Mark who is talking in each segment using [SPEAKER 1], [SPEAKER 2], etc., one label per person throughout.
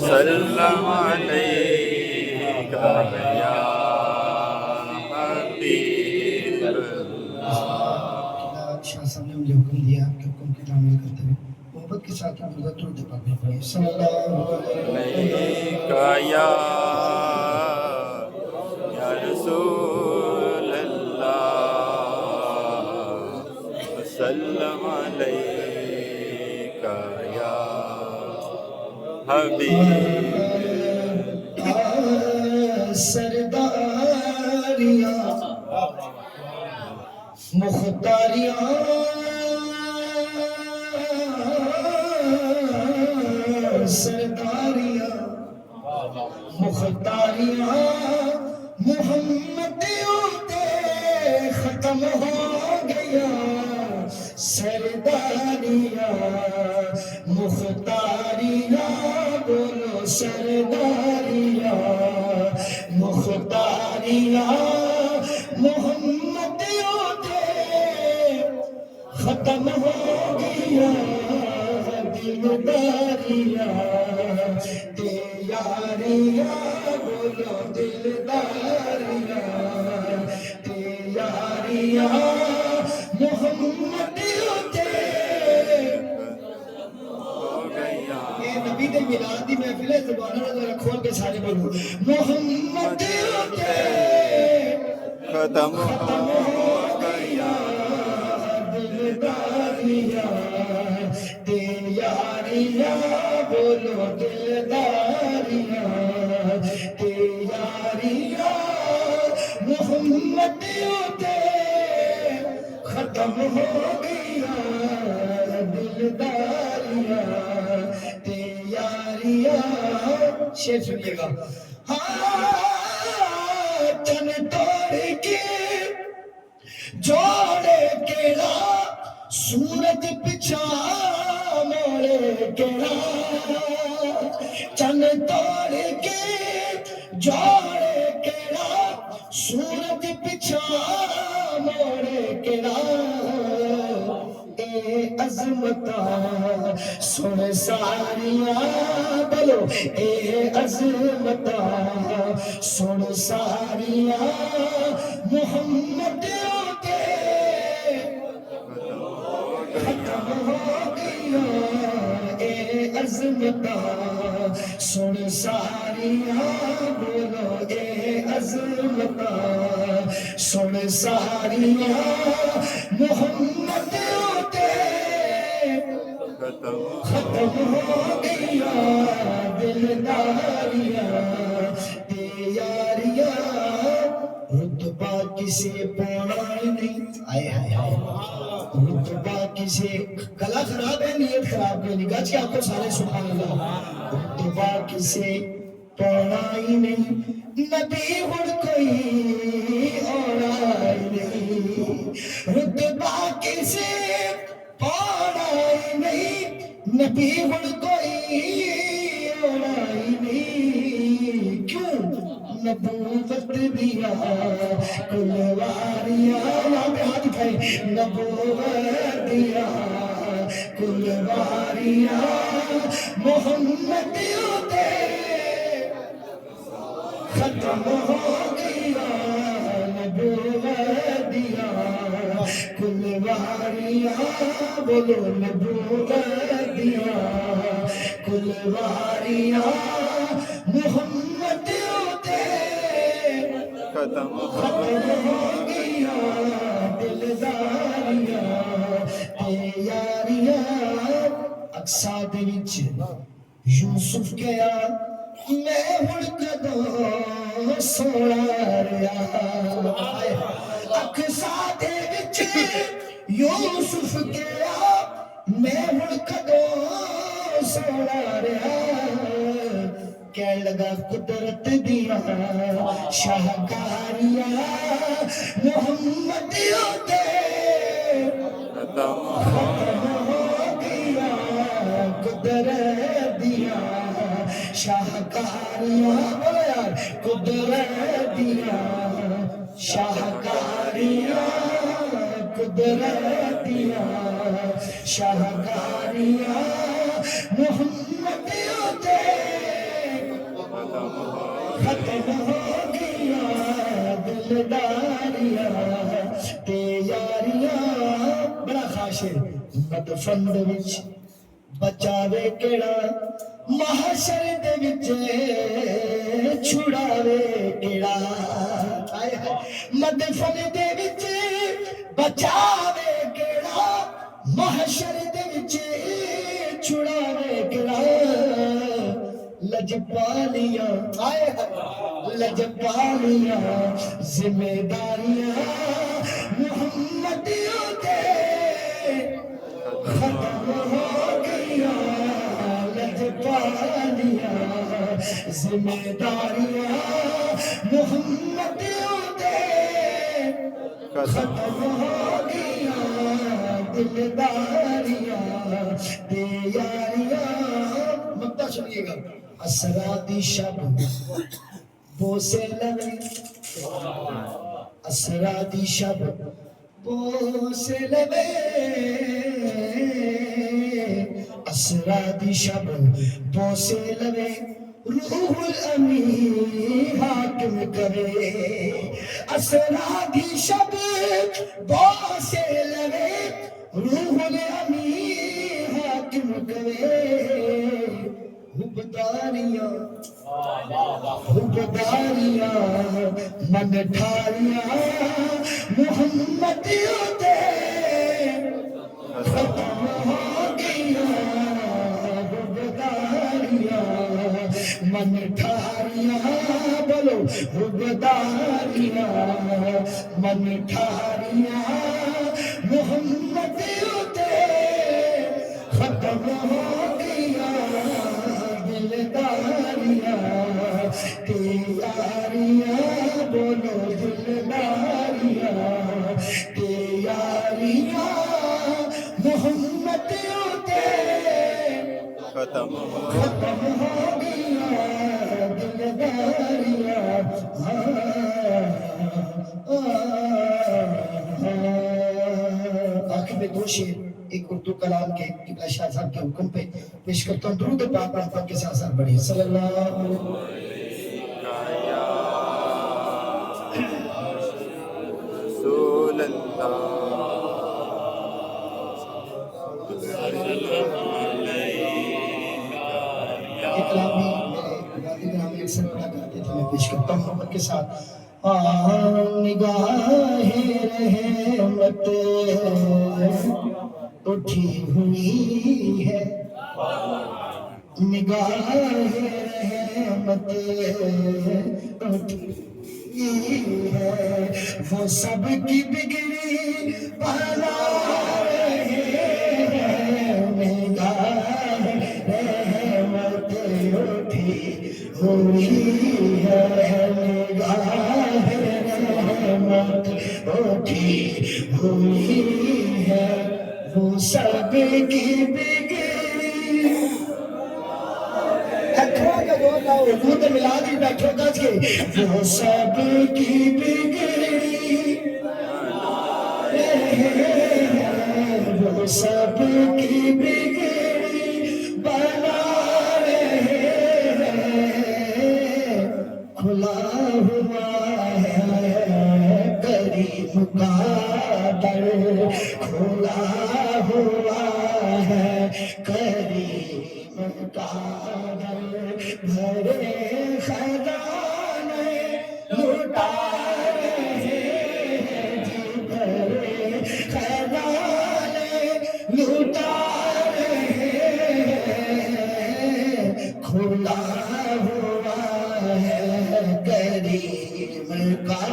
[SPEAKER 1] وسلم عليك يا حبيب
[SPEAKER 2] شاہ صاحب نے مجھے حکم دیا کہ حکم کی تعمیل کرتے ہوئے محبت کے ساتھ درود پاک میں پڑھیے صلی اللہ
[SPEAKER 1] عليك يا رسول الله وسلم عليك يا حبيب
[SPEAKER 2] سرداریاں مختاریاں سرداریاں مختاریاں محمدیوں تے ختم ہو گیا سرداریاں مختاریاں بولو سرداریاں مختاریاں محمدیوں تے ختم ہو گیا دلداریاں تے یاریاں بولو دلداریاں تے یاریاں محمدیوں تے اے نبی دے میلاد دی محفل ہے زبان اللہ کھول کے سارے بولو محمدیوں تے
[SPEAKER 1] ختم ہو گیا
[SPEAKER 2] دلداریاں تے یاریاں بولو دلداریاں تے یاریاں محمدیوں تے ختم ہو گیا دلداریاں تے یاریاں شیر سنیے گا تن توڑ کے جوڑے کیڑا سورج پچھا موڑے کیڑا چن توڑ کے جوڑے کیڑا سورج پچھا موڑے کیڑا اے عظمتاں سن ساریاں بولو اے عظمتاں سن ساریاں محمدیوں تے ختم ہو گیا اے عظمتاں سن ساریاں بولو اے عظمتاں سن ساریاں محمدیوں تے ختم ہو گیا دلداریاں تے یاریاں رتبہ کسے پونا نہیں آئے آئے آئے رتبہ کسے گلا خراب ہے نیت خراب ہے نگاہ چی آپ کو سارے سبحان اللہ رتبہ کسے پونا ہی نہیں نبی ہن کوئی اوڑا ہی نہیں رتبہ کسے پونا ہی نہیں نبی ہن کوئی اوڑا ہی نہیں کیوں نبوت دیا کلواریاں یہاں پہ ہاتھ اٹھائے نبوت دیا کلواریاں محمدیوں تے ختم ہو گیا نبوت دیا کلواریاں بولو نبوت دیا کلواریاں محمدیوں تے
[SPEAKER 1] ختم
[SPEAKER 2] ہو گیا دلداریاں تے یاریاں اقصا دے وچ یوسف گیا میں ہن کدوں سونا رہیا اقصا دے وچ یوسف گیا میں ہن کدوں سونا رہیا کہنے لگا قدرت دیا شاہکاریاں محمدیوں تے ختم ہو گیا قدرت دیا شاہکاریاں بولو یار قدرت دیا شاہکاریاں قدرت دیا شاہکاریاں محمدیوں تے ختم ہو گیا دلداریاں تے یاریاں بڑا خاص ہے مدفن دے وچ بچاوے کیڑا محشر دے وچ چھڑاوے کیڑا مدفن دے وچ بچاوے کیڑا محشر دے وچ چھڑاوے کیڑا لجپالیاں لجپالیاں ذمہ داریاں محمدیوں تے ختم ہو گیا لجپالیاں ذمہ داریاں محمدیوں تے ختم ہو گیا دلداریاں تے یاریاں مقطع سنیے گا اسرا دی شب بوسے لوے اسرا دی شب بوسے لوے اسرا دی شب بوسے لوے روح الامین حاکم کرے اسرا دی شب بوسے لوے روح الامین حاکم کرے حبداریاں حبداریاں من ٹھاریاں محمدیوں تے ختم ہو گیا حبداریاں من ٹھاریاں بولو حبداریاں من ٹھاریاں محمدیوں تے ختم ہو گیا دلداریاں تے یاریاں بولو دلداریاں تے یاریاں محمدیوں تے
[SPEAKER 1] ختم ہو
[SPEAKER 2] ختم ہو گیا دلداریاں آخر میں دو شعر ایک اردو کلام کے قبلہ شاہ صاحب کے حکم پہ پیش کرتا ہوں درود پاک رحمت کے ساتھ ساتھ بڑھیں صلی اللہ
[SPEAKER 1] رسول اللہ
[SPEAKER 2] یہ کلام بھی میرے والد گرامی اکثر پڑھا کرتے تھے میں پیش کرتا ہوں محبت کے ساتھ نگاہ رحمت اٹھی ہوئی ہے نگاہ رحمت اٹھی ہے وہ سب کی بگڑی بنا رہے ہیں نگاہ رحمت اٹھی ہوئی ہے نگاہ رحمت اٹھی ہوئی ہے وہ سب کی بگڑی حکومت ملا دی بیٹھو گج کے وہ سب کی بگڑی وہ سب کی بگڑی بنا رہے ہیں کھلا ہوا ہے کریم کا در کھلا ہوا ہے کریم کا در بھرے خزانے لٹا رہے ہیں جی بھرے خزانے لٹا رہے ہیں کھلا ہوا ہے کریم کا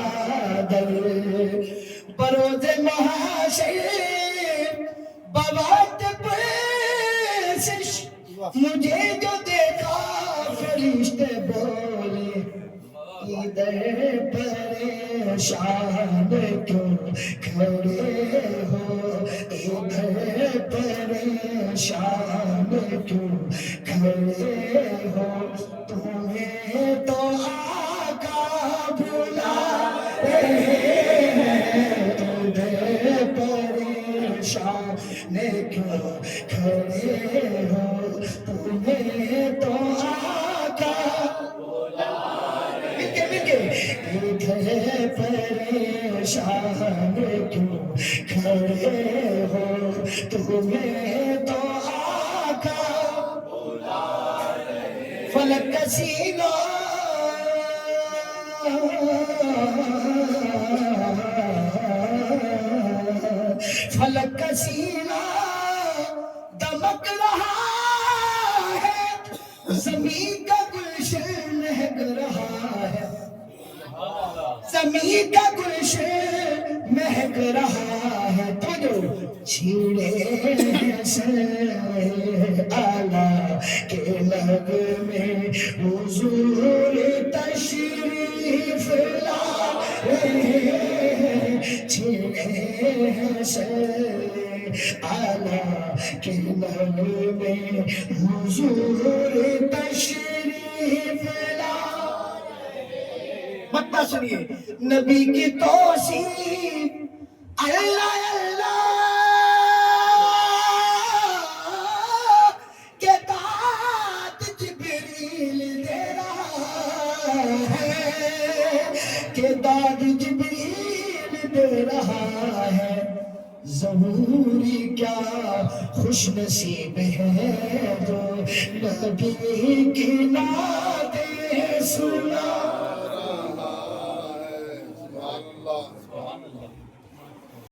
[SPEAKER 2] در بروز محاشر بوقت پرسش مجھے جو دیکھا فرشتے بولے ادھر پریشان کیوں کھڑے ہو ادھر پریشان کیوں کھڑے ہو تمہیں تو آقا بلا رہے ہیں ادھر پریشان کیوں کھڑے ہو تمہیں تو آقا پریشان کیوں کھڑے ہو تمہیں تو آقا فلک کا سینہ فلک کا سینہ دمک رہا ہے زمین کا گلشن مہک رہا ہے زمین کا گلشن مہک رہا ہے تو جو چھیڑے ہیں سر آلہ کے لب میں حضور تشریف لا رہے ہیں چھیڑے ہیں سر آلہ کے لب میں حضور تشریف لا مطلب سنیے نبی کی توصیف اللہ اللہ کے داد جبریل دے رہا ہے کہ داد جبریل دے رہا ہے ضروری کیا خوش نصیب ہے جو نبی کی نعتیں سنا